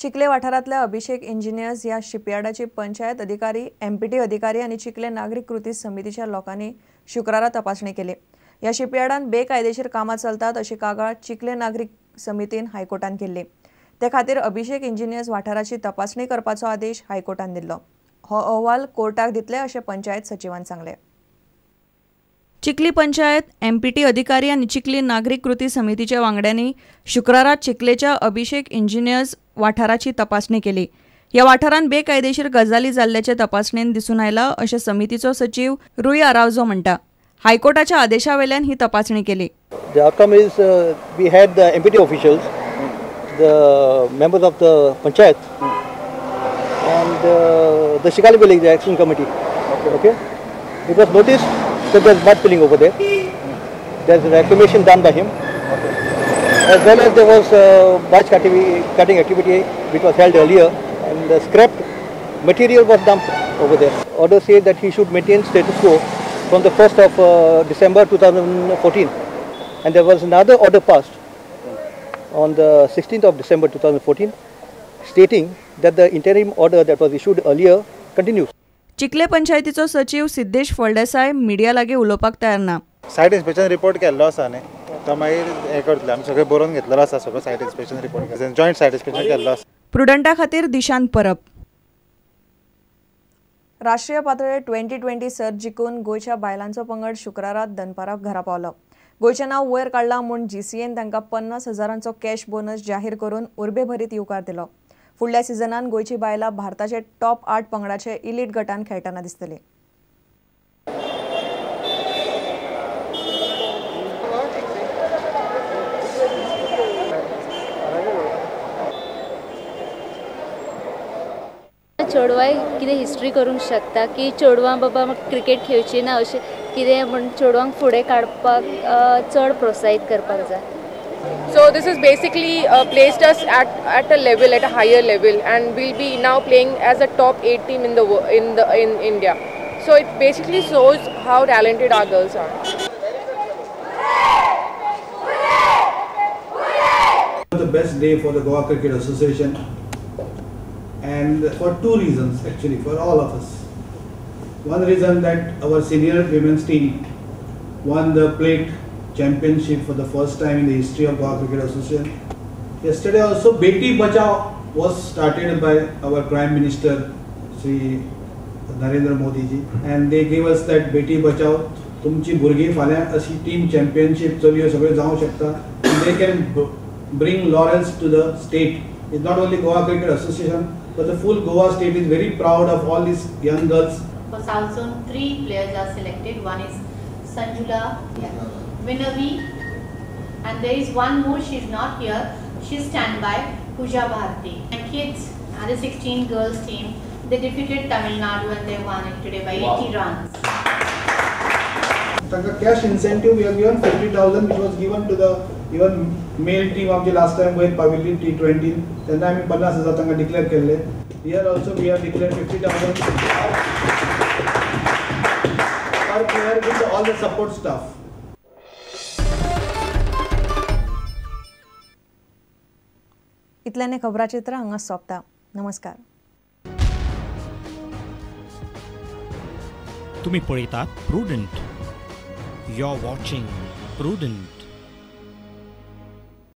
चिखले वाठारातल्या अभिषेक engineers या शिपयार्डाची पंचायत अधिकारी, empty अधिकारी आणि चिखले नागरिक कृती समितीच्या लोकांनी शुक्रारा तपासणी केली। या शिपयार्डान बेकायदेशीर कामां चलतात अशी कागाळ चिखले नागरिक समितीन हायकोर्टान केली। ते खातीर अभिषेक इंजिनियर्स वाठाराची तपासणी करपाचो आदेश हायकोर्टान दिल्लो। हो अहवाल कोर्टाक दितले अशें पंचायत सचिवान सांगले। चिखली पंचायत, एमपीटी अधिकारी आणि चिखली नागरिक कृती समितीच्या वांगड्यांनी शुक्रारा चिखलेच्या अभिषेक इंजिनियर्स वाठाराची तपासणी केली। या वाठारान बेकायदेशीर गजाली जाल्ल्याचे तपासणेन दिसून आयला अशें समितीचो सचिव रुई आरावजो म्हणटा। हायकोर्टाच्या आदेशावेल्यान ही तपासणी केली। The outcome is we had the MPT officials, the members of the panchayat, and the Shikali Village Action Committee. Okay. It was noticed that there's mud filling over there. There's reclamation done by him. As well as there was mulch cutting activity which was held earlier, and the scrap material was dumped over there. Order says that he should maintain status quo from the 1st of December 2014, and there was another order passed on the 16th of December 2014 stating that the interim order that was issued earlier continues. चिखले पंचायतीचो सचिव Siddhesh Phaldesai media लागी उलोवपाक तयार ना। सायट inspection report केल्लो आसा न्ही, तो मागीर हे करतले। आमी सगळे बरोवन घेतलेलो आसा, सगळो सायट इन्स्पेक्शन रिपोर्ट जॉयंट सायट इन्स्पेक्शन केल्लो आसा। प्रुडंटा खातीर दिशांत परब। राष्ट्रीय पातळीर 2020 सर्त जिखून गोंयच्या बायलांचो पंगड शुक्रारात दनपाराक घरा पावलो। गोंयचें नांव वयर काडलां म्हूण जीसीएन तांकां 50,000 कॅश बोनस जाहीर करून उर्बेभरीत येवकार दिलो। फुडल्या सिजनान गोंयची बायलां भारताचे टॉप 8 पंगडाचे इलीट गटान खेळटना दिसतली। चेडवाय कितें हिस्ट्री करूंक शकता की चेडवां बाबा क्रिकेट खेळची ना अशें कितें म्हण चेडवांक फुडें काडपाक चड प्रोत्साहीत करपाक जाय। So this has basically placed us at a level, at a higher level, and we'll be now playing as a top 8 team in India. So it basically shows how talented our girls are. The best day for the Goa Cricket Association, and for two reasons actually, for all of us. One reason that our senior women's team won the plate championship for the first time in the history of Goa Cricket Association. Yesterday also Beti Bachao was started by our Prime Minister Shri Narendra Modi ji, and they gave us that Beti Bachao तुमची भुरगीं फाल्यां अशी team championship चलयो सगळे जावं शकता, and they can bring laurels to the state. It's not only Goa Cricket Association, but the full Goa state is very proud of all these young girls. For South Zone, 3 players are selected. One is Sanjula Vinavi, and there is one more. She's not here. She's standby. Pooja Bharti. And kids, the 16 girls team, they defeated Tamil Nadu and they won it today by 80 runs. Tanga cash incentive we have given 50,000, which was given to the even male team of the last time with Pavilion T20. Then I 50,000 tanga declare kelle. Here also we have declared 50,000 per player with all the support staff. इतल्याने खबराचित्र हांगा सोंपता। नमस्कार। तुम्ही पळयतात Prudent. You are watching prudent.